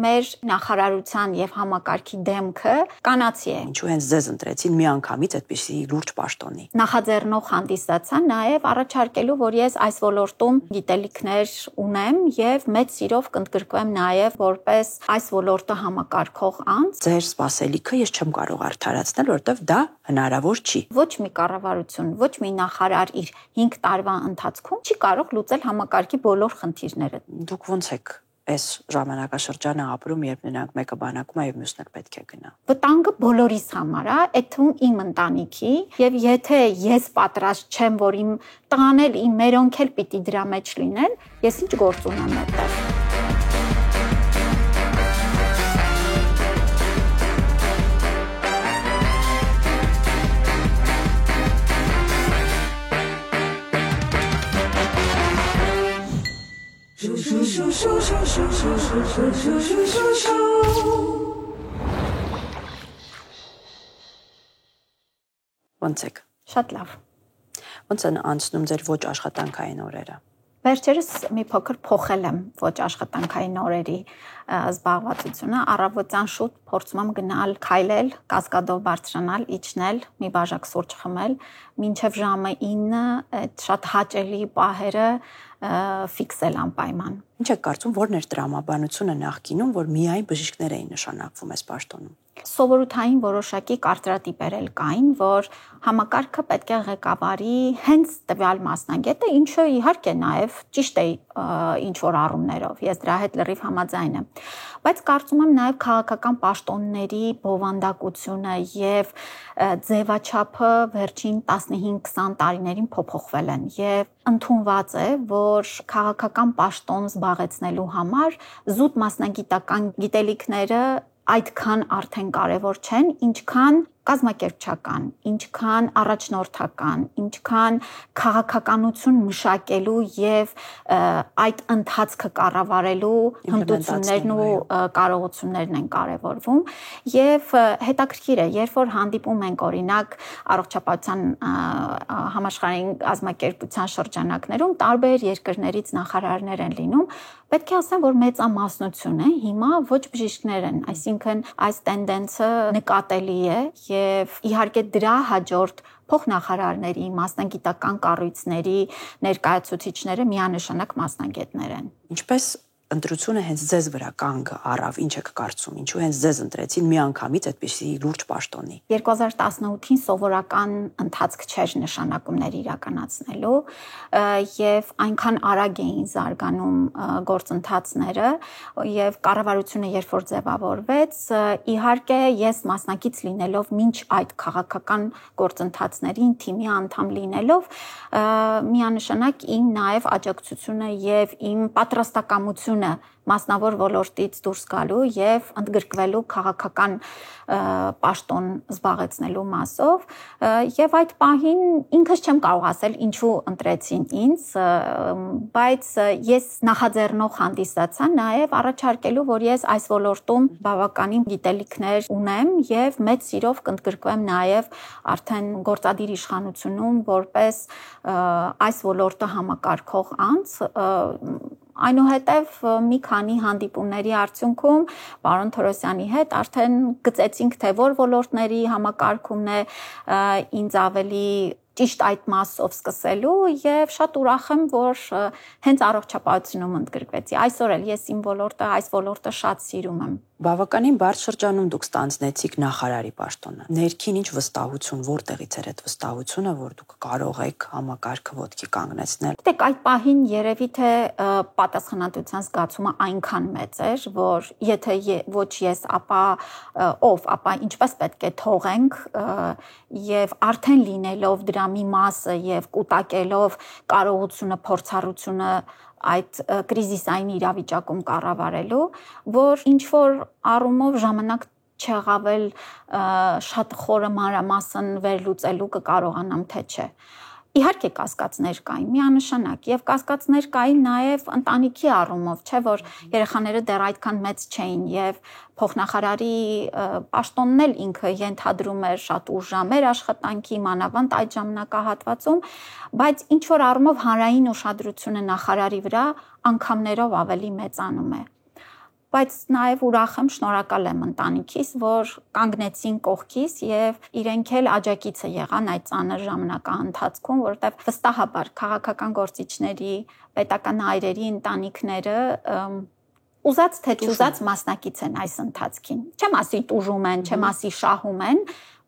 մեր նախարարության եւ համակարգի դեմքը կանացի է։ Ինչու հենց ձեզ ընտրեցին միանգամից այդպիսի լուրջ պաշտոնի։ Նախաձեռնող հանդիսացա նաեւ առաջարկելու, որ ես այս ոլորտում գիտելիքներ ունեմ եւ մեծ սիրով կընդգրկվեմ նաեւ որպես այս ոլորտը համակարգող անձ։ Ձեր սպասելիքը ես չեմ կարող արդարացնել, որովհետեւ դա հնարավոր չի։ Ոչ մի կառավարություն, ոչ մի նախարար իր 5 տարվա ընթացքում չի կարող լուծել համակարգի բոլոր խնդիրները։ Դուք ոնց եք այս ժամանակաշրջանը ապրում, երբ նրանք մեկը բանակում է եւ մյուսն էլ պետք է գնա։ Վտանգը բոլորիս համար է, այդ թվում իմ ընտանիքի, եւ եթե ես պատրաստ չեմ, որ իմ տղան էլ իմ մերոնք էլ պիտի դրա մեջ լինեն, ես ինչ գործ ունեմ այդտեղ։ Ոնց եք։ Շատ լավ։ Ոնց են անցնում ձեր ոչ աշխատանքային օրերը։ Վերջերս մի փոքր փոխել եմ ոչ աշխատանքային օրերի զբաղվածությունը, առավոտյան շուտ փորձում եմ գնալ քայլել, կասկադով բարձրանալ, իջնել, մի բաժակ սուրճ խմել, մինչև ժամը 9 այդ շատ հաճելի պահերը ֆիքսել անպայման։ Ինչ եք կարծում, որն էր տրամաբանությունը նախկինում, որ միայն բժիշկներ էին նշանակվում այս պաշտոնում։ Սովորութային որոշակի կարծրատիպեր էլ կային, որ համակարգը պետք է ղեկավարի հենց տվյալ մասնագետը, ինչը իհարկե նաև ճիշտ է ինչ որ առումներով, ես դրա հետ լրիվ համաձայն եմ, բայց կարծում եմ նաև քաղաքական պաշտոնների բովանդակությունը եւ ձևաչափը վերջին 15-20 տարիներին փոփոխվել են եւ ընդունված է, որ քաղաքական պաշտոն զբաղեցնելու համար զուտ մասնագիտական գիտելիքները այդքան արդեն կարևոր չեն, ինչքան կազմակերպչական, ինչքան առաջնորդական, ինչքան քաղաքականություն մշակելու եւ այդ ընթացքը կառավարելու հմտություններն ու կարողություններն են կարևորվում եւ հետաքրքիր է, երբ որ հանդիպում ենք օրինակ առողջապահության համաշխարհային կազմակերպության շրջանակներում տարբեր երկրներից նախարարներ են լինում, պետք է ասեմ, որ մեծամասնություն է հիմա ոչ բժիշկներ են, այսինքն այս տենդենսը նկատելի է եւ իհարկե դրա հաջորդ փոխնախարարների, մասնագիտական կառույցների ներկայացուցիչները միանշանակ մասնագետներ են։ Ինչպես ընտրությունը հենց ձեզ վրա կանգ առավ, ինչ եք կարծում, ինչու հենց ձեզ ընտրեցին միանգամից այդպիսի լուրջ պաշտոնի։ 2018-ին սովորական ընթացք չէր նշանակումներ իրականացնելու եւ այնքան արագ էին զարգանում գործընթացները եւ կառավարությունը երբ որ ձևավորվեց, իհարկե ես մասնակից լինելով մինչ այդ քաղաքական գործընթացներին թիմի անդամ լինելով միանշանակ իմ նաեւ աջակցությունը եւ իմ պատրաստակամությունը մասնավոր ոլորտից դուրս գալու եւ ընդգրկվելու քաղաքական պաշտոն զբաղեցնելու մասով եւ այդ պահին ինքս չեմ կարող ասել ինչու ընտրեցին ինձ, բայց ես նախաձեռնող հանդիսացա նաեւ առաջարկելու, որ ես այս ոլորտում բավականին գիտելիքներ ունեմ եւ մեծ սիրով կընդգրկվեմ նաեւ արդեն գործադիր իշխանությունում որպես այս ոլորտը համակարգող անձ Այնուհետև մի քանի հանդիպումների արդյունքում պարոն Թորոսյանի հետ արդեն գծեցինք, թե որ ոլորտների համակարգումն է ինձ ավելի ճիշտ այդ մասով սկսելու եւ շատ ուրախ եմ, որ հենց առողջապահությունում ընդգրկվեցի։ Այսօր էլ ես իմ ոլորտը, այս ոլորտը շատ սիրում եմ։ Բավականին բարդ շրջանում դուք ստանձնեցիք նախարարի պաշտոնը։ Ներքին ինչ վստահություն, որտեղից էր այդ վստահությունը, որ դուք կարող եք համակարգը ոտքի կանգնեցնել։ Դեք այդ պահին երևի թե պատասխանատվության զգացումը այնքան մեծ էր, որ եթե ոչ ես, ապա ով, ապա ինչպես պետք է թողենք եւ արդեն լինելով դրա մի մասը եւ կուտակելով կարողությունը, փորձառությունը այդ կրիզիսային իրավիճակում կառավարելու, որ ինչ որ առումով ժամանակ չեղավել շատ խորը մանրամասն վերլուծելու կկարողանամ թե չէ։ Իհարկե կասկածներ կային, միանշանակ, եւ կասկածներ կային նաեւ ընտանիքի առումով, չէ՞ որ երեխաները դեռ այդքան մեծ չէին եւ փոխնախարարի պաշտոնն էլ ինքը ենթադրում էր շատ ուժ ժամեր աշխատանքի, մանավանդ այդ ժամանակահատվածում, բայց ինչ որ առումով հանրային ուշադրությունը նախարարի վրա անգամներով ավելի մեծանում է։ բայց նաև ուրախ եմ, շնորհակալ եմ ընտանիքիս, որ կանգնեցին կողքիս եւ իրենք էլ աջակիցը եղան այդ ծանր ժամանակահատվածում, որովհետեւ վստահաբար քաղաքական գործիչների, պետական այրերի ընտանիքները ուզած թե չուզած մասնակից են այս ընթացքին։ Չեմ ասի տուժում են, չեմ ասի շահում են,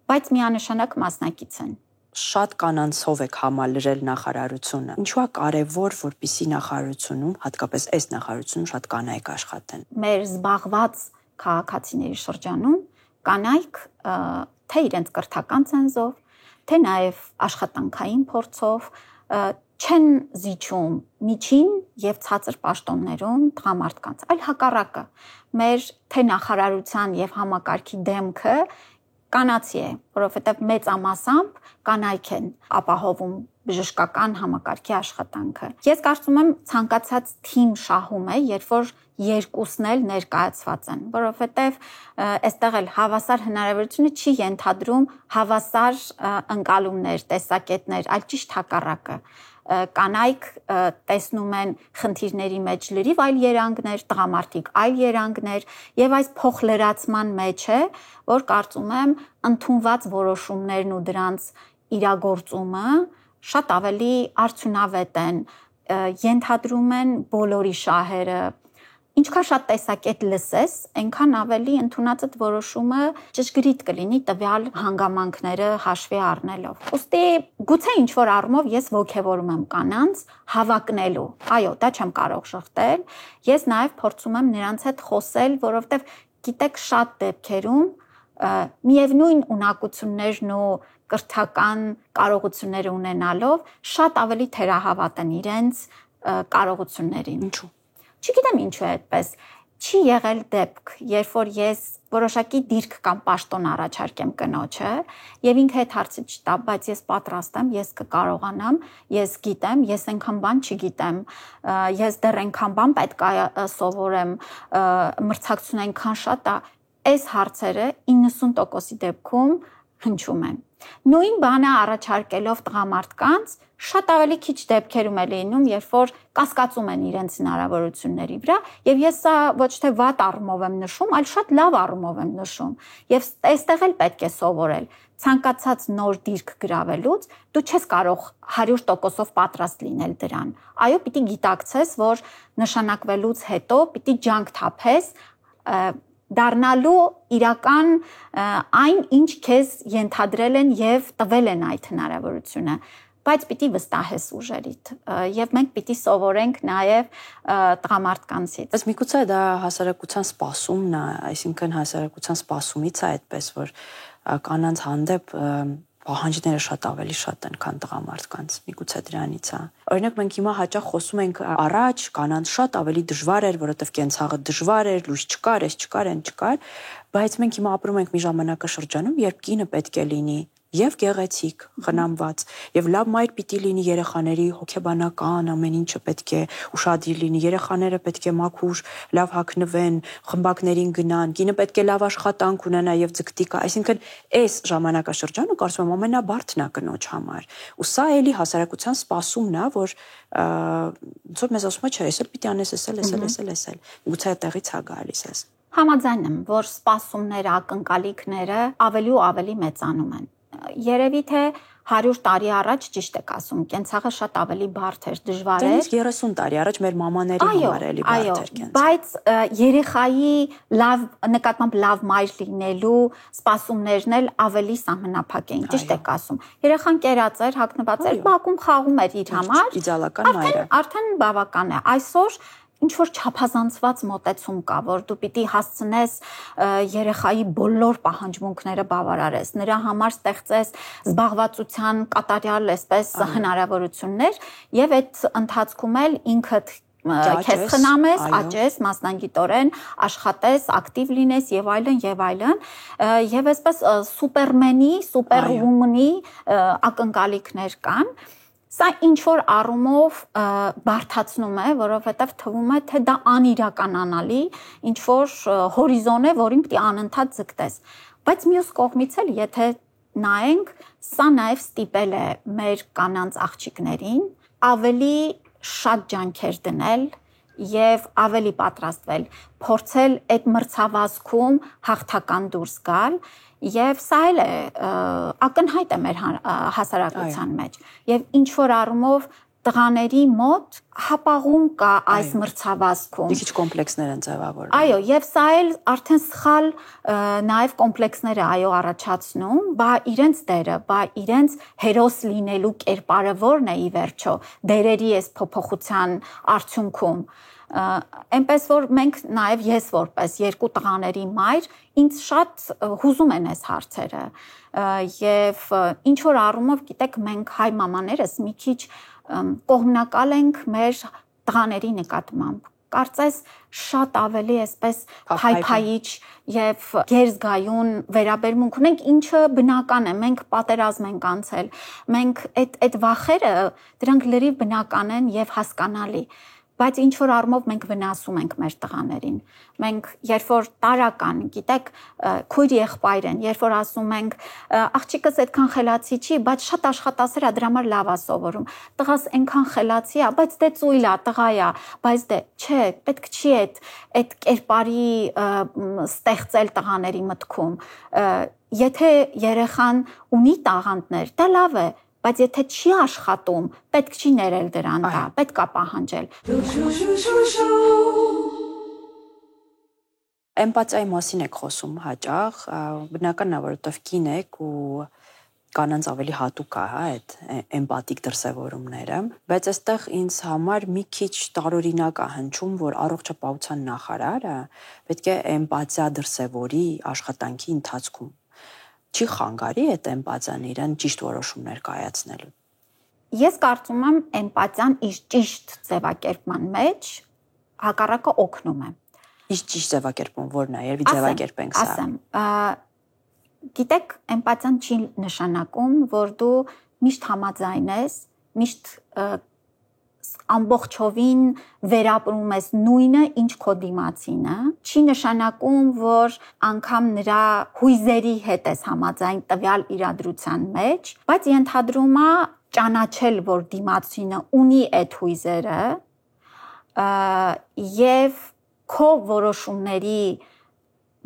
բայց միանշանակ մասնակից են։ Շատ կանանցով եք համալրել նախարարությունը։ Ինչու է կարևոր, որպեսզի նախարարությունում, հատկապես այս նախարարությունում շատ կանայք աշխատեն։ Մեր զբաղված քաղաքացիների շրջանում կանայք թե իրենց կրթական ցենզով, թե նաև աշխատանքային փորձով չեն զիջում միջին եւ ցածր պաշտոններում տղամարդկանց, այլ հակառակը։ Մեր թե նախարարության եւ համակարգի դեմքը կանացի է, որովհետեւ մեծամասամբ կանայք են ապահովում բժշկական համակարգի աշխատանքը։ Ես կարծում եմ ցանկացած թիմ շահում է, երբ որ երկուսն էլ ներկայացված են, որովհետեւ այստեղ էլ հավասար հնարավորությունը չի ենթադրում հավասար ընկալումներ, տեսակետներ, այլ ճիշտ հակառակը։ Կանայք տեսնում են խնդիրների մեջ լրիվ այլ երանգներ, տղամարդիկ այլ երանգներ եւ այս փոխլրացման մեջ է, որ կարծում եմ ընդունված որոշումներն ու դրանց իրագործումը շատ ավելի արդյունավետ են, ենթադրում են բոլորի շահերը։ Ինչքան շատ տեսակետ լսես, այնքան ավելի ընդունածդ որոշումը ճշգրիտ կլինի տվյալ հանգամանքները հաշվի առնելով։ Ուստի գուցե ինչ-որ առումով ես ոգևորում եմ կանանց հավակնելու։ Այո, դա չեմ կարող շղթել։ Ես նաև փորձում եմ նրանց հետ խոսել, որովհետև գիտեք, շատ դեպքերում միևնույն ունակություններն ու կրթական կարողությունները ունենալով շատ ավելի թերահավատ են իրենց կարողություններին։ Ինչու՞։ Չգիտեմ ինչու է այդպես։ Չի եղել դեպք, երբ որ ես որոշակի դիրք կամ պաշտոն առաջարկեմ կնոջը եւ ինքը այդ հարցը չտա, բայց ես պատրաստ եմ, ես կկարողանամ, ես գիտեմ, ես այնքան բան չգիտեմ, ես դեռ այնքան բան պետք է սովորեմ, մրցակցությունը այնքան շատ է, այս հարցերը 90%-ի դեպքում հնչում են։ Նույն բանը առաջարկելով տղամարդկանց շատ ավելի քիչ դեպքերում է լինում, երբ որ կասկածում են իրենց հնարավորությունների վրա, եւ ես սա ոչ թե վատ առումով եմ նշում, այլ շատ լավ առումով եմ նշում։ Եվ այստեղ էլ պետք է սովորել։ Ցանկացած նոր դիրք գրավելուց դու չես կարող 100%-ով պատրաստ լինել դրան։ Այո, պիտի գիտակցես, որ նշանակվելուց հետո պիտի ջանք թափես դառնալու իրական այն, ինչ քեզ ենթադրել են եւ տվել են այդ հնարավորությունը, բայց պիտի վստահես ուժերիդ եւ մենք պիտի սովորենք նաեւ տղամարդկանցից։ Բայց միգուցե դա հասարակության սպասումն է, այսինքն հասարակության սպասումից է այդպես, որ կանանց հանդեպ պահանջները շատ ավելի շատ են, քան տղամարդկանց, միգուցե դրանից է։ Օրինակ մենք հիմա հաճախ խոսում ենք առաջ կանանց շատ ավելի դժվար էր, որովհետև կենցաղը դժվար էր, լույս չկար, այս չկար, այն չկար, բայց մենք հիմա ապրում ենք մի ժամանակաշրջանում, երբ կինը պետք է լինի եւ գեղեցիկ, խնամված, եւ լավ մայր պիտի լինի երեխաների հոգեբանական, ամեն ինչը պետք է ուշադիր լինի, երեխաները պետք է մաքուր, լավ հագնվեն, խմբակներին գնան, կինը պետք է լավ աշխատանք ունենա եւ ձգտիկա, այսինքն այս ժամանակաշրջանը կարծում եմ ամենաբարդն է կնոջ համար։ Ու սա էլի հասարակության սպասումն է, որ ոնց որ մեզ ասում է, չէ, այսօր պիտի անես, էսել։ Գուցե այդտեղից է գալիս էս։ Համաձայն եմ, որ սպասումները, ակնկալիքները ավելի ու ավելի մեծանում են։ Երևի թե 100 տարի առաջ ճիշտ եք ասում, կենցաղը շատ ավելի բարդ էր, դժվար էր։ Դեռ 30 տարի առաջ մեր մամաների համար էլի բարդ էր կենցաղը։ Բայց երեխայի լավ նկատմամբ լավ մայր լինելու սպասումներն էլ ավելի սահմանափակ էին, ճիշտ եք ասում։ Երեխան կերած էր, հագնված էր, բակում խաղում էր իր համար։ Իդեալական մայրը։ Արդեն բավական է։ Այսօր ինչ որ չափազանցված մոտեցում կա, որ դու պիտի հասցնես երեխայի բոլոր պահանջմունքները բավարարես, նրա համար ստեղծես զբաղվածության կատարյալ այսպես հնարավորություններ եւ այդ ընթացքում էլ ինքդ քեզ խնամես, աճես, մասնագիտորեն աշխատես, ակտիվ լինես եւ այլն եւ այսպես սուպերմենի, սուպերվումնի ակնկալիքներ կան։ Սա ինչ-որ առումով բարդացնում է, որովհետև թվում է, թե դա անիրականանալի, ինչ-որ հորիզոն է, որին պիտի անընդհատ ձգտես։ Բայց մյուս կողմից էլ, եթե նայենք, սա նաև ստիպել է մեր կանանց աղջիկներին ավելի շատ ջանքեր դնել եւ ավելի պատրաստվել, փորձել այդ մրցավազքում հաղթական դուրս գալ եւ սա էլ է ակնհայտ է մեր հասարակության մեջ եւ ինչ որ առումով տղաների մոտ հապաղում կա այս մրցավազքում։ Մի քիչ կոմպլեքսներ են ձևավորվում։ Այո, եւ սա էլ արդեն սխալ նաեւ կոմպլեքսներ է առաջացնում, բա իրենց դերը, բա իրենց հերոս լինելու կերպարը ո՞րն է ի վերջո դերերի այս փոփոխության արդյունքում։ Այնպես որ մենք նաև ես որպես երկու տղաների մայր ինձ շատ հուզում են այս հարցերը եւ ինչ որ առումով գիտեք մենք հայ մամաներս մի քիչ կողմնակալ ենք մեր տղաների նկատմամբ կարծես շատ ավելի այսպես փայփայիչ եւ գերզգայուն վերաբերմունք ունենք ինչը բնական է մենք պատերազմ ենք անցել մենք այդ վախերը դրանք լրիվ բնական են եւ հասկանալի բայց ինչ որ առումով մենք վնասում ենք մեր տղաներին մենք երբ որ տարական գիտեք քույր եղբայր են երբ որ ասում ենք աղջիկս այդքան խելացի չի բայց շատ աշխատասեր է դրա համար լավ է սովորում տղաս այնքան խելացի է բայց դե ծույլ է տղա է բայց դե չէ պետք չի այդ կերպարի ստեղծել տղաների մտքում եթե երեխան ունի տաղանդներ դա լավ է բայց եթե չի աշխատում, պետք չի ներել դրան դա, պետք է պահանջել։ Էմպաթիայի մասին եք խոսում հաճախ, բնականն է, որովհետև կին եք ու կանանց ավելի հատուկ է, հա, այդ էմպաթիկ դրսևորումները, բայց այստեղ ինձ համար մի քիչ տարօրինակ է հնչում, որ առողջապահության նախարարը պետք է էմպաթիա դրսևորի աշխատանքի ընթացքում չի խանգարի այդ էմպաթիան իրեն ճիշտ որոշումներ կայացնելու։ Ես կարծում եմ էմպաթիան իր ճիշտ ձևակերպման մեջ հակառակը օգնում է։ Իսկ ճիշտ ձևակերպում ո՞րն է, երբ ձևակերպենք սա։ Ասեմ, գիտեք, էմպաթիան չի նշանակում, որ դու միշտ համաձայն ես, միշտ ամբողջովին վերապրում ես նույնը, ինչ քո դիմացինը, չի նշանակում, որ անգամ նրա հույզերի հետ ես համաձայն տվյալ իրադրության մեջ, բայց ենթադրում է ճանաչել, որ դիմացինը ունի այդ հույզերը եւ քո որոշումների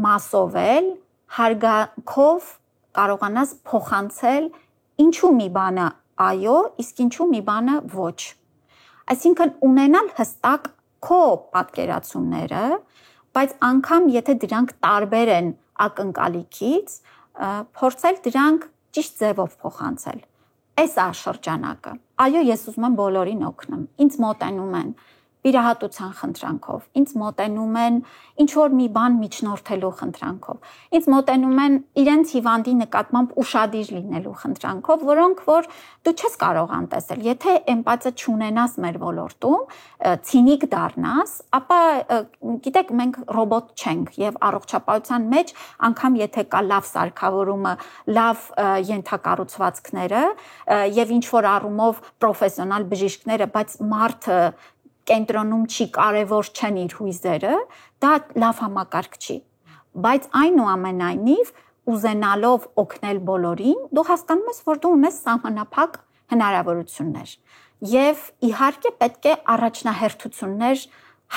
մասով էլ հարգանքով կարողանաս փոխանցել ինչու մի բանը այո, իսկ ինչու մի բանը ոչ։ Այսինքն ունենալ հստակ քո պատկերացումները, բայց անգամ եթե դրանք տարբեր են ակնկալիքից, փորձել դրանք ճիշտ ձևով փոխանցել։ Այս է շրջանակը։ Այո, ես ուզում եմ բոլորին օգնեմ։ Ինձ մոտենում են վիրահատության խնդրանքով, ինձ մոտենում են ինչ որ մի բան միջնորդելու խնդրանքով, ինձ մոտենում են իրենց հիվանդի նկատմամբ ուշադիր լինելու խնդրանքով, որոնք որ դու չես կարող անտեսել, եթե էմպաթիա չունենաս մեր ոլորտում, ցինիկ դառնաս, ապա գիտեք մենք ռոբոտ չենք եւ առողջապահության մեջ անգամ եթե կա լավ սարքավորումը, լավ ենթակառուցվածքները եւ ինչ որ առումով պրոֆեսիոնալ բժիշկները, բայց մարդը կենտրոնում չի կարևոր չեն իր հույզերը, դա լավ համակարգ չի։ Բայց այնուամենայնիվ ուզենալով օգնել բոլորին, դու հասկանում ես, որ դու ունես սահմանափակ հնարավորություններ։ Եվ իհարկե պետք է առաջնահերթություններ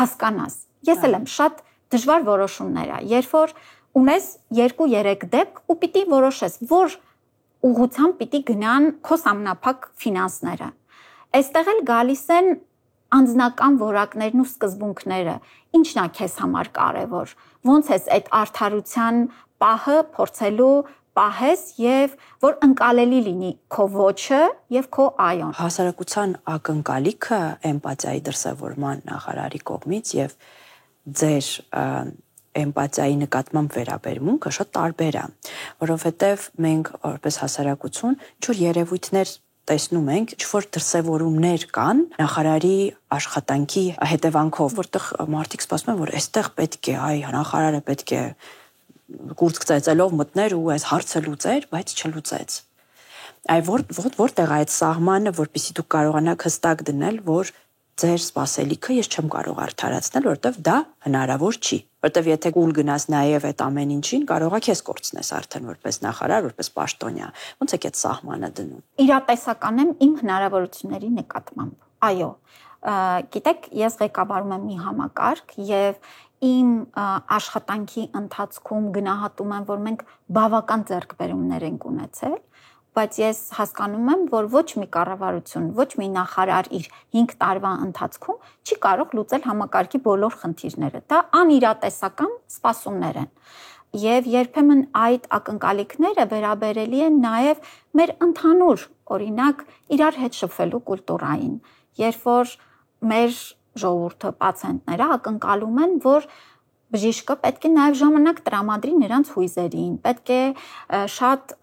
հասկանաս։ Ես էլ եմ շատ դժվար որոշումներ ա, երբ որ ունես 2-3 դեպք ու պիտի որոշես, որ ուղղությամբ պիտի գնան քո սահմանափակ ֆինանսները։ Այստեղ էլ գալիս են անձնական որակներն ու սկզբունքները, ինչն է քեզ համար կարևոր, ոնց ես այդ արդարության պահը փորձելու պահես եւ որ ընկալելի լինի քո ոչը եւ քո այոն։ Հասարակության ակնկալիքը էմպաթիայի դրսևորման նախարարի կողմից եւ ձեր էմպաթիայի նկատմամբ վերաբերմունքը շատ տարբեր է, որովհետեւ մենք որպես հասարակություն ինչ որ երևույթներ տեսնում ենք, ինչ-որ դրսևորումներ կան նախարարի աշխատանքի հետևանքով, որտեղ մարդիկ սպասում են, որ այստեղ պետք է, այ նախարարը պետք է կուրծք ծեծելով մտներ ու այս հարցը լուծեր, բայց չլուծեց։ Այ որտեղ է այդ սահմանը, որպեսզի դուք կարողանաք հստակ դնել, որ ձեր սպասելիքը ես չեմ կարող արդարացնել, որովհետև դա հնարավոր չի։ Որտեվ եթե գուլ գնաս նաև այդ ամեն ինչին, կարող է քեզ կորցնես արդեն որպես նախարար, որպես պաշտոնյա։ Ոնց է այդ սահմանը դնում։ Իրատեսական եմ իմ հնարավորությունների նկատմամբ։ Այո, Գիտեք, ես ղեկավարում եմ մի համակարգ եւ իմ աշխատանքի ընթացքում գնահատում եմ, որ մենք բավական ձեռքբերումներ ենք ունեցել, բայց ես հասկանում եմ, որ ոչ մի կառավարություն, ոչ մի նախարար իր 5 տարվա ընթացքում չի կարող լուծել համակարգի բոլոր խնդիրները։ Դա անիրատեսական սպասումներ են։ Եվ երբեմն այդ ակնկալիքները վերաբերելի են նաև մեր ընդհանուր, օրինակ, իրար հետ շփվելու կուլտուրային, երբ որ մեր ժողովուրդը, պացիենտները ակնկալում են, որ բժիշկը պետք է նաև ժամանակ տրամադրի նրանց հույզերին, պետք է շատ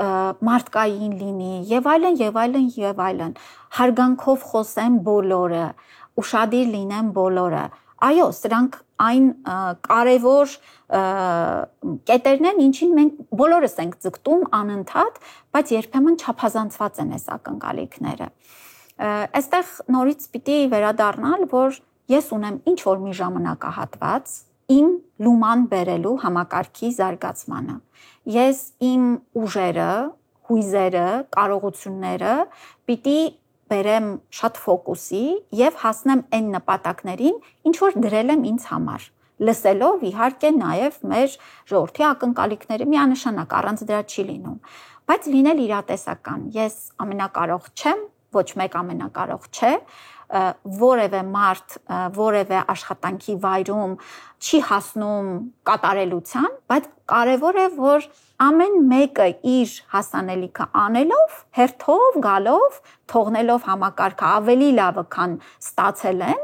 մարդկային լինի, եւ այլն, եւ այլն, եւ այլն։ Հարգանքով խոսեն բոլորը, ուշադիր լինեն բոլորը։ Այո, սրանք այն կարևոր կետերն են, ինչին մենք բոլորս ենք ձգտում անընդհատ, բայց երբեմն չափազանցված են այս ակնկալիքները։ Այստեղ նորից պիտի վերադառնալ, որ ես ունեմ ինչ որ մի ժամանակահատված իմ լուման բերելու համակարգի զարգացմանը։ Ես իմ ուժերը, հույզերը, կարողությունները պիտի բերեմ շատ ֆոկուսի եւ հասնեմ այն նպատակներին, ինչ որ դրել եմ ինձ համար։ Լսելով իհարկե նաև մեր ժողովրդի ակնկալիքները միանշանակ առանց դրա չի լինում, բայց լինել իրատեսական։ Ես ամենակարող չեմ, ոչ մեկ ամենակարող չէ, որևէ մարդ, որևէ աշխատանքի վայրում չի հասնում կատարելության, բայց կարևոր է, որ ամեն մեկը իր հասանելիքը անելով, հերթով գալով, թողնելով համակարգը ավելի լավը, քան ստացել են,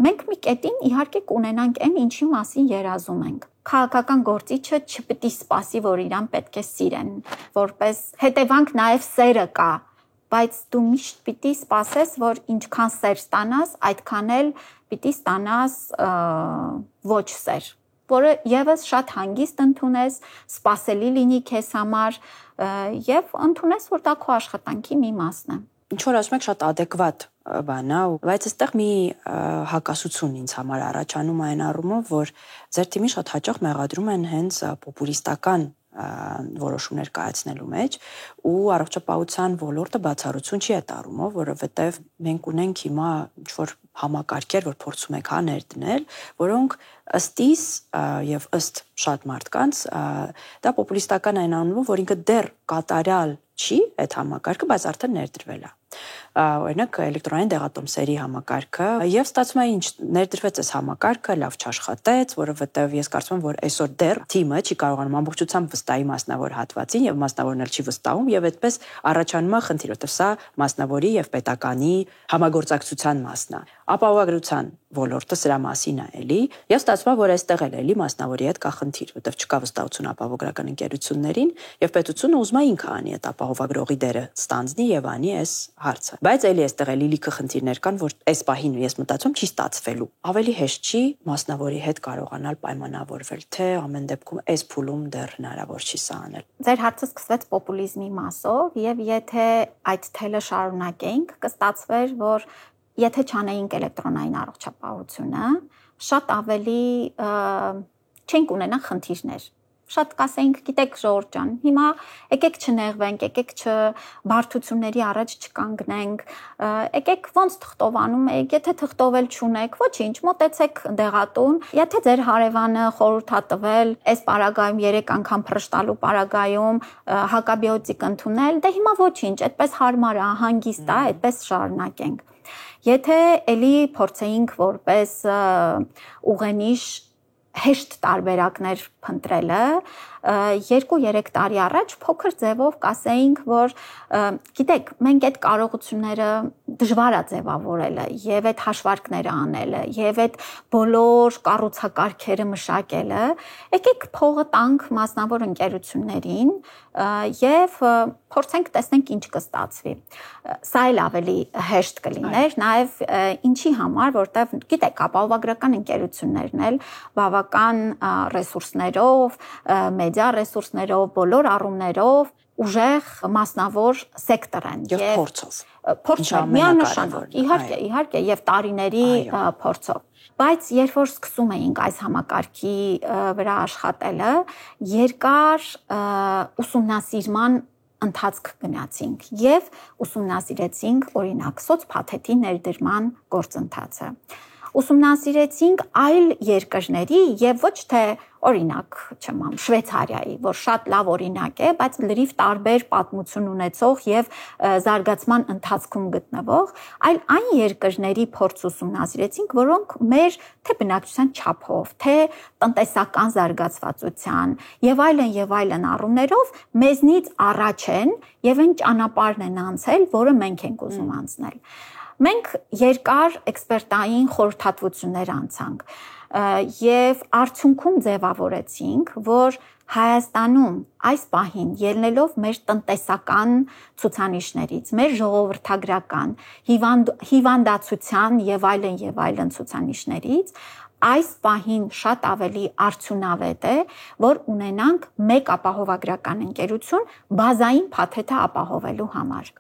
մենք մի կետին իհարկե կունենանք այն, ինչի մասին երազում ենք։ Քաղաքական գործիչը չպետք է սպասի, որ իրան պետք է սիրեն, որպես հետևանք նաև սերը կա, բայց դու միշտ պիտի սպասես, որ ինչքան սեր ստանաս, այդքան էլ պիտի ստանաս ոչ սեր, որը եւս շատ հանգիստ ընդունես, սպասելի լինի քեզ համար եւ ընդունես, որ դա քո աշխատանքի մի մասն է։ Ինչ որ ասում եք, շատ adekvat բան է, բայց այստեղ մի հակասություն ինձ համար առաջանում այն առումով, որ ձեր թիմին շատ հաճախ մեղադրում են հենց պոպուլիստական որոշումներ կայացնելու մեջ ու առողջապահության ոլորտը բացառություն չի այդ առումով, որովհետև մենք ունենք հիմա ինչ-որ համակարգեր, որ փորձում ենք ներդնել, որոնք ըստիս եւ ըստ շատ մարդկանց դա պոպուլիստական այն առումով, որ ինքը դեռ կատարյալ չի այդ համակարգը, բայց արդեն ներդրվել է։ Օրինակ էլեկտրոնային դեղատոմսերի համակարգը եւ ստացվում է ինչ ներդրվեց այս համակարգը, լավ չաշխատեց, որովհետեւ ես կարծում եմ, որ այսօր դեռ թիմը չի կարողանում ամբողջությամբ վստահի մասնավոր հատվածին եւ մասնավորն էլ չի վստահում եւ այդպես առաջանում է խնդիր, որտեղ սա մասնավորի եւ պետականի համագործակցության մասն է։ Ապահովագրության ոլորտը սրա մասին է էլի, եւ ստացվում է, որ այստեղ էլ էլի մասնավորի հետ կա խնդիր, որտեղ չկա վստահություն ապահովագրական ընկերություններին եւ պետությունը ուզում է ինքը անի այդ ապահովագրողի դերը ստանձնի եւ անի այս հարցը։ Բայց էլի այստեղ էլի լիքը խնդիրներ կան, որ այս պահին ես մտածում չի ստացվելու։ Ավելի հեշտ չի մասնավորի հետ կարողանալ պայմանավորվել, թե ամեն դեպքում այս փուլում դեռ հնարավոր չի սա անել։ Ձեր հարցը սկսվեց պոպուլիզմի մասով եւ եթե այդ թելը շարունակեինք, կստացվեր, որ եթե չանեինք էլեկտրոնային առողջապահությունը, շատ ավելի չենք ունենա խնդիրներ։ Շատ կասեինք, գիտեք ժողովուրդ ջան, հիմա եկեք չնեղվենք, եկեք բարդությունների առաջ չկանգնենք, եկեք ոնց թղթովանում եք, եթե թղթովել չունեք, ոչինչ, մոտեցեք դեղատուն, եթե ձեր հարևանը խորհուրդ ա տվել, այս պարագայում 3 անգամ փռշտալու պարագայում հակաբիոտիկ ընդունել, դե հիմա ոչինչ, այդպես հարմար է, հանգիստ է, այդպես շարունակենք։ Եթե էլի փորձեինք որպես ուղենիշ հեշտ տարբերակներ փնտրելը, 2-3 տարի առաջ փոքր ձևով կասեինք, որ գիտեք, մենք այդ կարողությունները դժվար է ձևավորելը եւ այդ հաշվարկները անելը եւ այդ բոլոր կառուցակարգերը մշակելը, եկեք փողը տանք մասնավոր ընկերություններին եւ փորձենք տեսնենք ինչ կստացվի։ Սա էլ ավելի հեշտ կլիներ, նաեւ ինչի համար, որտեվ գիտեք, ապահովագրական ընկերություններն էլ բավական ռեսուրսներով, մեդիա ռեսուրսներով, բոլոր առումներով ուժեղ մասնավոր սեկտոր են եւ փորձով։ Փորձով միանշանակ, իհարկե, եւ տարիների փորձով։ Բայց երբ որ սկսում էինք այս համակարգի վրա աշխատելը, երկար ուսումնասիրման ընթացք գնացինք եւ ուսումնասիրեցինք օրինակ սոցփաթեթի ներդրման գործընթացը։ Ուսումնասիրեցինք այլ երկրների եւ ոչ թե օրինակ, չեմ Շվեյցարիայի, որ շատ լավ օրինակ է, բայց լրիվ տարբեր պատմություն ունեցող եւ զարգացման ընթացքում գտնվող, այլ այն երկրների փորձ ուսումնասիրեցինք, որոնք մեր թե բնակչության չափով, թե տնտեսական զարգացվածության եւ այլն առումներով մեզնից առաջ են եւ այն ճանապարհն են անցել, որը մենք ենք ուզում անցնել։ Մենք երկար էքսպերտային խորհրդատվություններ անցանք եւ արդյունքում ձևավորեցինք, որ Հայաստանում այս պահին ելնելով մեր տնտեսական ցուցանիշներից, մեր ժողովրդագրական, հիվանդացության եւ այլն ցուցանիշներից այս պահին շատ ավելի արդյունավետ է, որ ունենանք մեկ ապահովագրական ընկերություն բազային փաթեթը ապահովելու համար,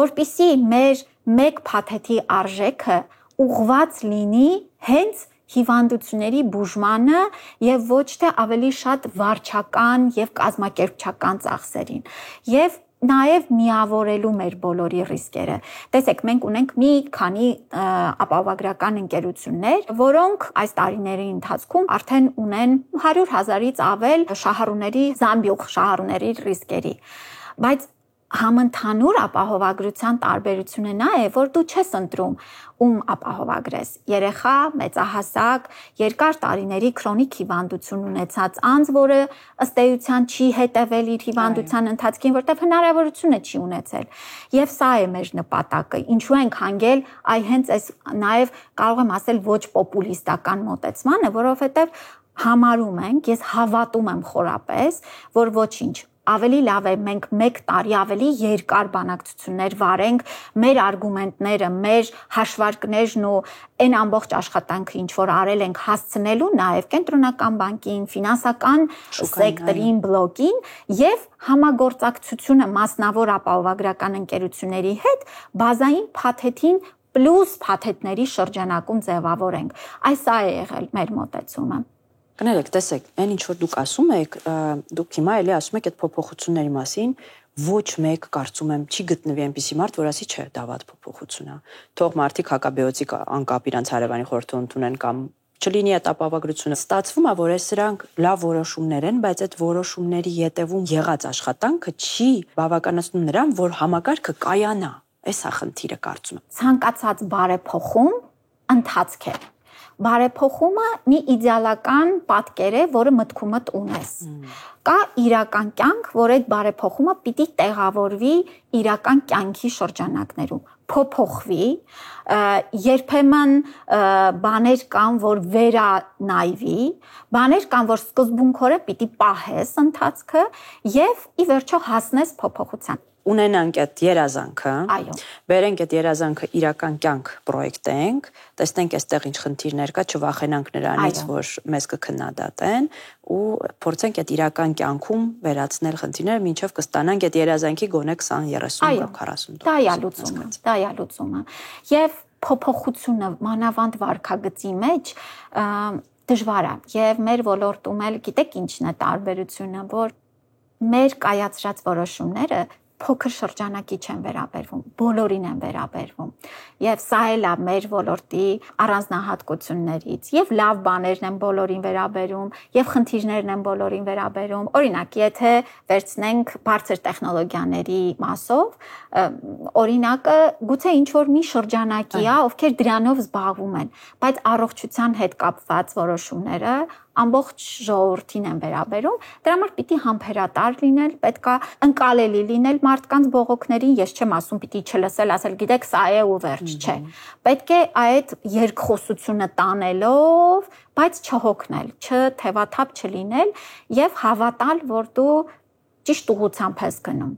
որպիսի մեր մեկ փաթեթի արժեքը ուղղված լինի հենց հիվանդությունների բուժմանը եւ ոչ թե ավելի շատ վարչական եւ կազմակերպչական ծախսերին եւ նաև միավորելու մեր բոլորի ռիսկերը։ Տեսեք, մենք ունենք մի քանի ապահովագրական ընկերություններ, որոնք այս տարիների ընթացքում արդեն ունեն 100,000-ից ավել շահառուների ռիսկերի։ Բայց համընդհանուր ապահովագրության տարբերությունը նա է, որ դու չես ընտրում ում ապահովագրես։ Երեխա, մեծահասակ, երկար տարիների քրոնիկ հիվանդություն ունեցած անձ, որը ըստ էության չի հետևել իր հիվանդության ընթացքին, որտեղ հնարավորությունը չի ունեցել։ Եվ սա է մեր նպատակը։ Ինչու ենք հանգել այ հենց այս նաև կարող եմ ասել ոչ պոպուլիստական մոտեցմանը, որովհետև համարում ենք, ես հավատում եմ խորապես, որ ոչինչ ավելի լավ է մենք 1 տարի ավելի երկար բանակցություններ վարենք, մեր արգումենտները, մեր հաշվարկներն ու այն ամբողջ աշխատանքը, ինչ որ արել ենք, հասցնելու նաև կենտրոնական բանկին, ֆինանսական սեկտորին, բլոկին եւ համագործակցությունը մասնավոր ապահովագրական ընկերությունների հետ բազային փաթեթին պլյուս փաթեթների շրջանակում ձևավորենք։ Այս է եղել մեր մոտեցումը։ Կներեք, տեսեք, այն ինչ որ դուք ասում եք, դուք հիմա էլի ասում եք այդ փոփոխությունների մասին, ոչ մեկ կարծում եմ չի գտնվի այնպիսի մարդ, որ ասի չէ, դա վատ փոփոխություն է։ Թող մարդիկ հակաբեոցիկ անկապ իրանց հարևանի խորհրդանոց ունեն կամ չլինի այդ ապահովագրությունը։ Ստացվում է, որ այս սրանք լավ որոշումներ են, բայց այդ որոշումների յետևում եղած աշխատանքը չի բավականացնում նրան, որ համակարգը կայանա։ Այս է խնդիրը կարծում եմ։ Ցանկացած բարեփոխում ընթացք է։ Բարեփոխումը մի իդեալական պատկեր է, որը մտքումդ ունես։ Կա իրական կյանք, որ այդ բարեփոխումը պիտի տեղավորվի իրական կյանքի շրջանակներում, փոփոխվի, երբեմն բաներ կան, որ վերանայվի, բաներ կան, որ սկզբունքորեն պիտի պահես ընթացքը եւ ի վերջո հասնես փոփոխության։ Ունենանք այդ երազանքը, այո, բերենք այդ երազանքը իրական կյանք պրոյեկտենք, տեսնենք այստեղ ինչ խնդիրներ կա, չվախենանք նրանից, որ մեզ կքննադատեն ու փորձենք այդ իրական կյանքում վերացնել խնդիրները, մինչև կստանանք այդ երազանքի գոնե 20, 30 կամ 40 դա է լուծումը։ Եվ փոփոխությունը մանավանդ վարքագծի մեջ դժվար է եւ մեր ոլորտում էլ գիտեք ինչն է տարբերությունը, որ մեր կայացրած որոշումները փոքր շրջանակի չեն վերաբերվում, բոլորին են վերաբերվում։ Եվ սա էլ է մեր ոլորտի առանձնահատկություններից, եւ լավ բաներն են բոլորին վերաբերում, եւ խնդիրներն են բոլորին վերաբերում։ Օրինակ, եթե վերցնենք բարձր տեխնոլոգիաների մասով, օրինակը գուցե ինչ որ մի շրջանակի է, ովքեր դրանով զբաղվում են, բայց առողջության հետ կապված որոշումները ամբողջ ժողովրդին են վերաբերում, դրա համար պիտի համբերատար լինել, պետք է ընկալելի լինել մարդկանց բողոքներին, ես չեմ ասում պիտի չլսել, ասել գիտեք, սա է ու վերջ, չէ։ Պետք է այդ երկխոսությունը տանելով, բայց չհոգնել, չթևաթափ չլինել եւ հավատալ, որ դու ճիշտ ուղղությամբ ես գնում։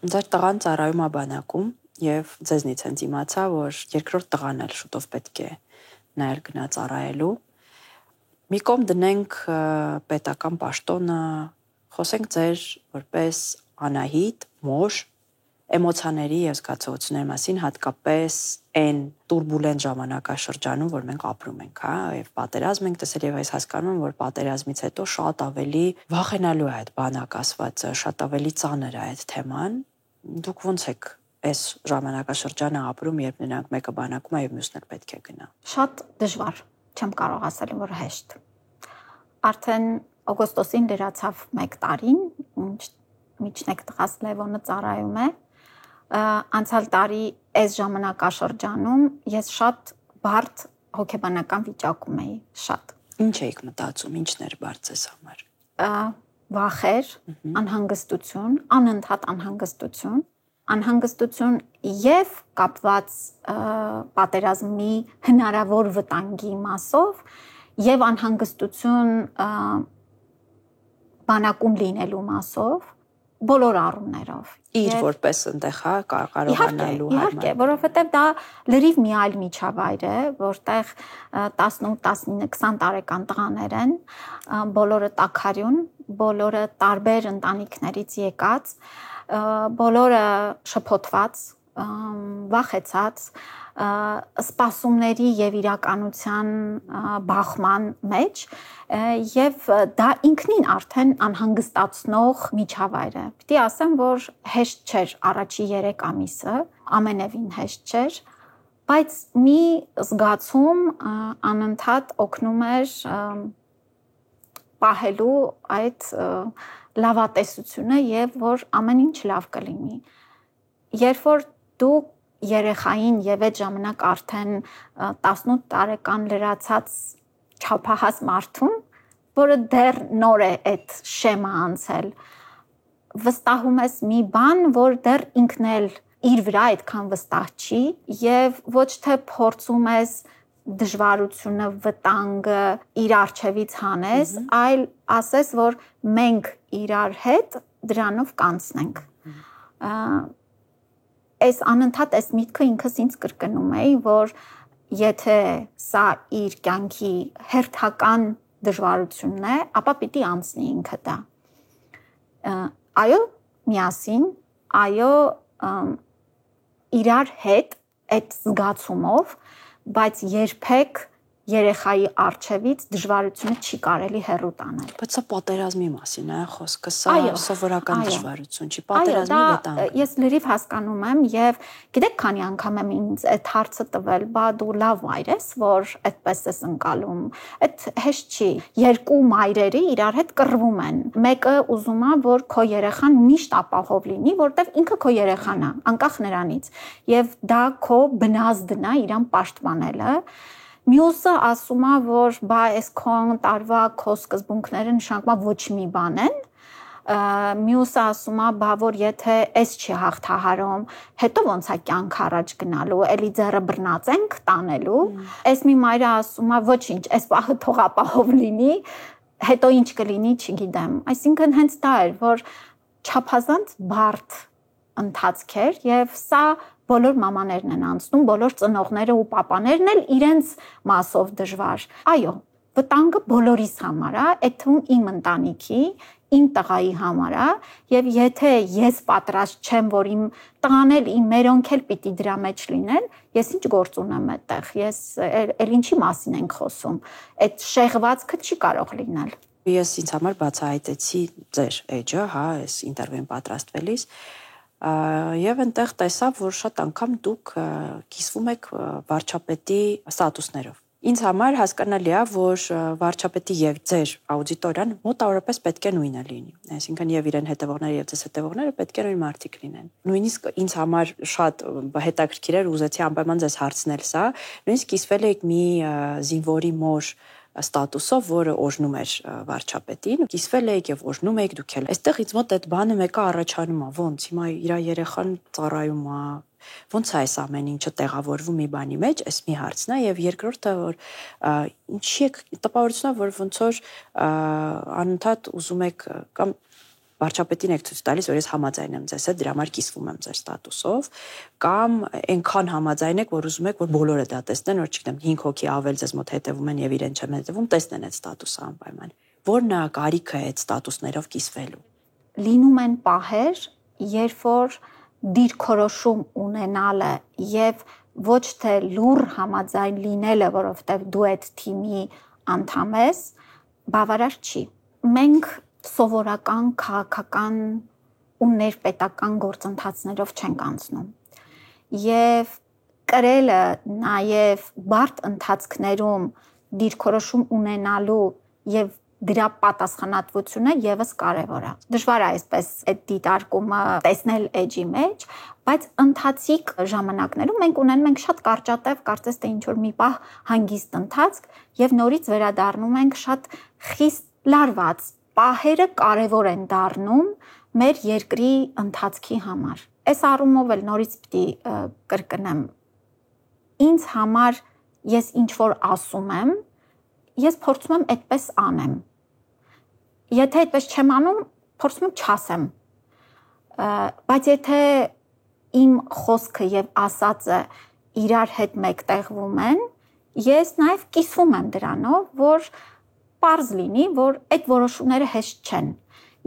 Ձեր տղան ծառայում է բանակում եւ ձեզնից հենց իմացա, որ երկրորդ տղան էլ շուտով պետք է նայել գնա ծառայելու։ Մի կողմ դնենք պետական պաշտոնը, խոսենք ձեր որպես Անահիտ, մոր, էմոցիաների եւ զգացողությունների մասին, հատկապես այն турբուլենտ ժամանակաշրջանում, որ մենք ապրում ենք, հա, եւ պատերազմ ենք տեսել եւ այս հասկանում եմ, որ պատերազմից հետո շատ ավելի վախենալու է այդ բանակ ասվածը, շատ ավելի ծանր է այդ թեման։ Դուք ո՞նց եք այս ժամանակաշրջանը ապրում, երբ նրանք մեկը բանակում է եւ մյուսն էլ պետք է գնա։ Շատ դժվար, չեմ կարող ասել, որ հեշտ։ Արդեն օգոստոսին լրացավ 1 տարին, միջնեկ տղաս Լևոնը ծառայում է։ Անցյալ տարի այս ժամանակաշրջանում ես շատ բարդ հոգեբանական վիճակում էի, շատ։ Ինչ էիք մտածում, ինչն էր բարդ ձեզ համար։ Վախեր, անհանգստություն, անընդհատ անհանգստություն եւ կապված պատերազմի հնարավոր վտանգի մասով եւ անհանգստություն բանակում լինելու մասով բոլոր առումներով։ Իր որպես ընդեղ, հա, կարողանալու համար։ Իհարկե, որովհետեւ դա լրիվ մի այլ միջավայր է, որտեղ 18, 19, 20 տարեկան տղաներ են, բոլորը տաքարյուն, բոլորը տարբեր ընտանիքներից եկած, բոլորը շփոթված, վախեցած, սպասումների եւ իրականության բախման մեջ եւ դա ինքնին արդեն անհանգստացնող միջավայր է։ Պիտի ասեմ, որ հեշտ չէր առաջի 3 ամիսը, ամենևին հեշտ չէր, բայց մի զգացում անընդհատ օգնում էր պահելու այդ լավատեսությունը եւ որ ամեն ինչ լավ կլինի։ Երբ որ դու երեխային եւ այդ ժամանակ արդեն 18 տարեկան լրացած չափահաս մարդուն, որը դեռ նոր է այդ շեմը անցել, վստահում ես մի բան, որ դեռ ինքն էլ իր վրա այդքան վստահ չի եւ ոչ թե փորձում ես դժվարությունը, վտանգը իր արջևից հանես, այլ ասես, որ մենք իրար հետ դրանով կանցնենք։ Այս անընդհատ այս միտքը ինքս ինձ կրկնում էի, որ եթե սա իր կյանքի հերթական դժվարությունն է, ապա պիտի անցնի ինքը դա։ Այո, միասին, այո, իրար հետ այդ զգացումով, բայց երբեք երեխայի արջևից դժվարությունը չի կարելի հեռու տանել։ Բայց սա պատերազմի մասին է խոսքը, սա սովորական դժվարություն չի, պատերազմի վտանգ։ Ես լրիվ հասկանում եմ եւ գիտեք քանի անգամ եմ ինձ այդ հարցը տվել, բա դու լավ մայր ես, որ այդպես ես ընկալում։ Այդ հեշտ չի։ Երկու մայրերի իրար հետ կռվում են։ Մեկը ուզում է, որ քո երեխան միշտ ապահով լինի, որտեվ ինքը քո երեխան է, անկախ նրանից։ Եվ դա քո բնազդն է իրան պաշտպանելը։ Մյուսը ասում է, որ բա այս քո տարվա քո սկզբունքները նշանակում ոչ մի բան են։ Մյուսը ասում է, բա որ եթե այս չի հաղթահարում, հետո ոնց է կյանք առաջ գնալու, էլի ձեռը բռնածենք տանելու։ Այս մի մայրը ասում է, ոչինչ, այս պահը թող ապահով լինի, հետո ինչ կլինի, չգիտեմ։ Այսինքն հենց դա էր, որ չափազանց բարդ ընթացք էր եւ սա բոլոր մամաներն են անցնում, բոլոր ծնողները ու պապաներն էլ իրենց մասով դժվար։ Այո, վտանգը բոլորիս համար է, այդ թվում իմ ընտանիքի, իմ տղայի համար է, եւ եթե ես պատրաստ չեմ, որ իմ տղան էլ իմ մերոնք էլ պիտի դրա մեջ լինեն, ես ինչ գործ ունեմ այդտեղ։ Ես էլ ինչի մասին ենք խոսում։ Այդ շեղվածքը չի կարող լինել։ Ես ինձ համար բացահայտեցի ձեր էջը, հա, այս ինտերվյուին պատրաստվելիս, եւ այնտեղ տեսա, որ շատ անգամ դուք կիսվում եք վարչապետի ստատուսներով։ Ինձ համար հասկանալի է, որ վարչապետի եւ ձեր աուդիտորիան մոտավորապես պետք է նույնը լինի։ Այսինքն եւ իրեն հետևողները եւ ձեզ հետևողները պետք է նույն մարդիկ լինեն։ Նույնիսկ ինձ համար շատ հետաքրքիր էր, ուզեցի անպայման ձեզ հարցնել սա, նույնիսկ կիսվել եք մի զինվորի մոր ստատուսով, որը օժնում էր վարչապետին, կիսվել եք եւ օժնում եք դուք էլ։ Այստեղ ինձ մոտ այդ բանը մեկը առաջանում է, ոնց հիմա իր երեխան ծառայում է, ոնց է այս ամեն ինչը տեղավորվում մի բանի մեջ, այս մի հարցն է եւ երկրորդը որ ինչի եք տպավորությունա, որ ոնց որ անընդհատ ուզում եք կամ վարչապետին եք ցույց տալիս, որ ես համաձայն եմ ձեզ հետ, դրա համար կիսվում եմ ձեր ստատուսով, կամ այնքան համաձայն եք, որ ուզում եք, որ բոլորը դա տեսնեն, որ չգիտեմ 5 հոգի ավել ձեզ մոտ հետևում են եւ իրեն չեն հետևում, տեսնեն այդ ստատուսը անպայման։ Որն է կարիքը այդ ստատուսներով կիսվելու։ Լինում են պահեր, երբ որ դիրքորոշում ունենալը եւ ոչ թե լուր համաձայն լինելը, որովհետեւ դու այդ թիմի անդամ ես, բավարար չի։ Մենք սովորական քաղաքական ու ներպետական գործընթացներով չենք անցնում։ Եվ կրելը նաև բարդ ընթացքներում դիրքորոշում ունենալու եւ դրա պատասխանատվությունը եւս կարեւոր է։ Դժվար է այսպես այդ դիտարկումը տեսնել էջի մեջ, բայց ընթացիկ ժամանակներում մենք ունենում ենք շատ կարճատև, կարծես թե ինչ որ մի պահ հանգիստ ընթացք եւ նորից վերադառնում ենք շատ խիստ լարված։ Պահերը կարեւոր են դառնում մեր երկրի ընթացքի համար։ Այս առումով էլ նորից պիտի կրկնեմ։ Ինձ համար ես ինչ որ ասում եմ, ես փորձում եմ այդպես անեմ։ Եթե այդպես չեմ անում, փորձում եմ չասեմ։ Բայց եթե իմ խոսքը եւ ասածը իրար հետ մեկտեղվում են, ես նաեւ կիսվում եմ դրանով, որ պարզ լինի, որ այդ որոշումները հեշտ չեն։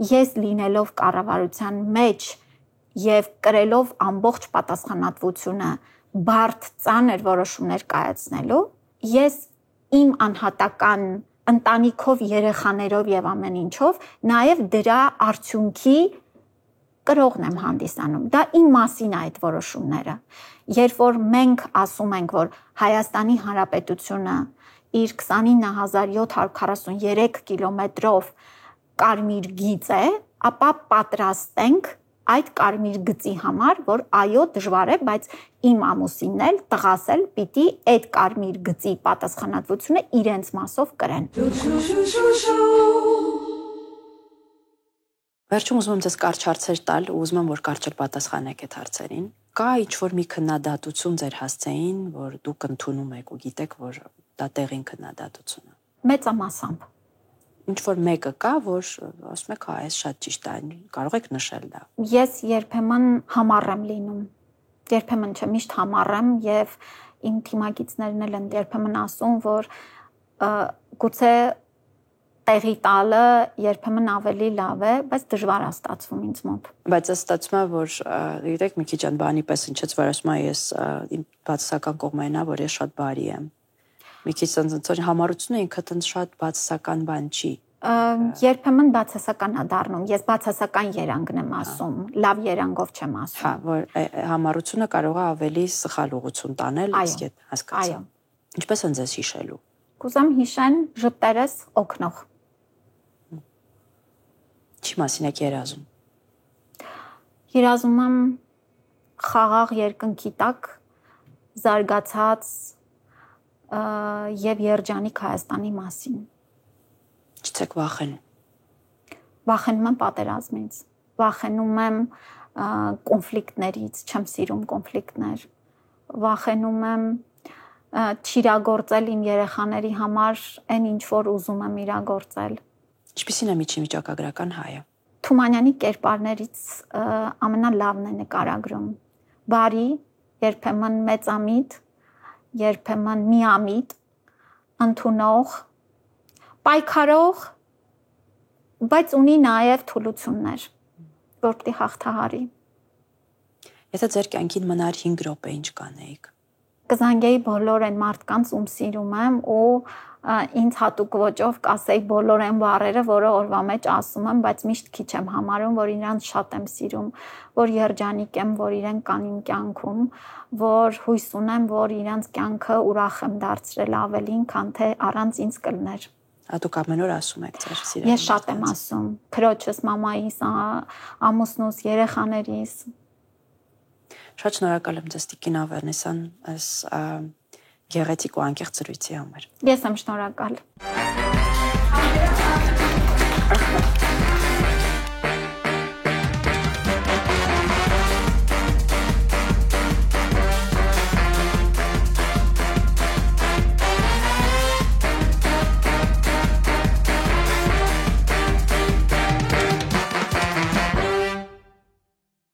Ես լինելով կառավարության մեջ եւ կրելով ամբողջ պատասխանատվությունը բարդ ծանր որոշումներ կայացնելու, ես իմ անհատական ընտանիքով, երեխաներով եւ ամեն ինչով նաեւ դրա արդյունքի կրողն եմ հանդիսանում։ Դա իմ մասին է այդ որոշումները։ Երբ որ մենք ասում ենք, որ Հայաստանի Հանրապետությունը իր 29743 կիլոմետրով կարմիր գիծ է, ապա պատրաստ ենք այդ կարմիր գծի համար, որ այո դժվար է, բայց իմ ամուսինն էլ, տղաս էլ պիտի այդ կարմիր գծի պատասխանատվությունը իրենց մասով կրեն։ Վերջում ուզում եմ ձեզ կարճ հարցեր տալ ու ուզում եմ, որ կարճ պատասխանեք այդ հարցերին։ Կա ինչ-որ մի քննադատություն ձեր հասցեին, որ դուք ընդունում եք ու գիտեք, որ դա տեղին քննադատություն է։ Մեծամասամբ։ Ինչ-որ մեկը կա, որ ասում եք, հա, այս շատ ճիշտ է, կարող եք նշել դա։ Ես երբեմն համառ եմ լինում։ Երբեմն չէ, միշտ համառ եմ եւ իմ թիմակիցներն էլ են երբեմն ասում, որ գուցե տեղի տալը երբեմն ավելի լավ է, բայց դժվար է ստացվում ինձ մոտ։ Բայց ստացվում է, որ գիտեք, մի քիչ այն բանի պես ինչից որ ասում եմ, ես իմ բացասական կողմերն է, որ ես շատ բարի եմ։ Մի քիչ ցած համառությունը ինքդ շատ բացասական բան չի։ Երբեմն բացասական է դառնում։ Ես բացասական երանգն եմ ասում, լավ երանգով չեմ ասում։ Հա, որ համառությունը կարող է ավելի սխալ ուղղություն տանել, իսկ այդ հասկացա։ Ինչպես են ձեզ հիշելու։ Կուզեմ հիշեն ժպտերս օգնող։ Չի մասին եք երազում։ Երազում եմ խաղաղ երկնքի տակ զարգացած եւ երջանիկ Հայաստանի մասին։ Չեք վախենում։ Վախենում եմ պատերազմից, վախենում եմ կոնֆլիկտներից, չեմ սիրում կոնֆլիկտներ։ Վախենում եմ չիրագործել իմ երեխաների համար այն ինչ որ ուզում եմ իրագործել։ Ինչպիսին է միջին վիճակագրական հայը։ Թումանյանի կերպարներից ամենալավն է նկարագրում։ Բարի, երբեմն մեծամիտ, երբեմն միամիտ, ընդունող, պայքարող, բայց ունի նաև թուլություններ, որ պիտի հաղթահարի։ Եթե ձեր կյանքին մնար 5 րոպե, ինչ կանեիք։ Կզանգեի բոլոր այն մարդկանց, ում սիրում եմ ու ինձ հատուկ ոճով կասեի բոլոր այն բառերը, որը օրվա մեջ ասում եմ, բայց միշտ քիչ եմ համարում, որ իրանց շատ եմ սիրում, որ երջանիկ եմ, որ իրեն կան իմ կյանքում, որ հույս ունեմ, որ իրանց կյանքը ուրախ եմ դարձրել ավելին, քան թե առանց ինձ կլներ։ Դուք ամեն օր ասում եք ձեր սիրելի։ Ես շատ եմ ասում, քրոջս, մամայիս, ամուսնուս, երեխաներիս։ Շատ շնորհակալ եմ ձեզ Տիկին Ավերնեսյան այս գեղեցիկ ու անկեղծ զրույցի համար։ Ես եմ շնորհակալ։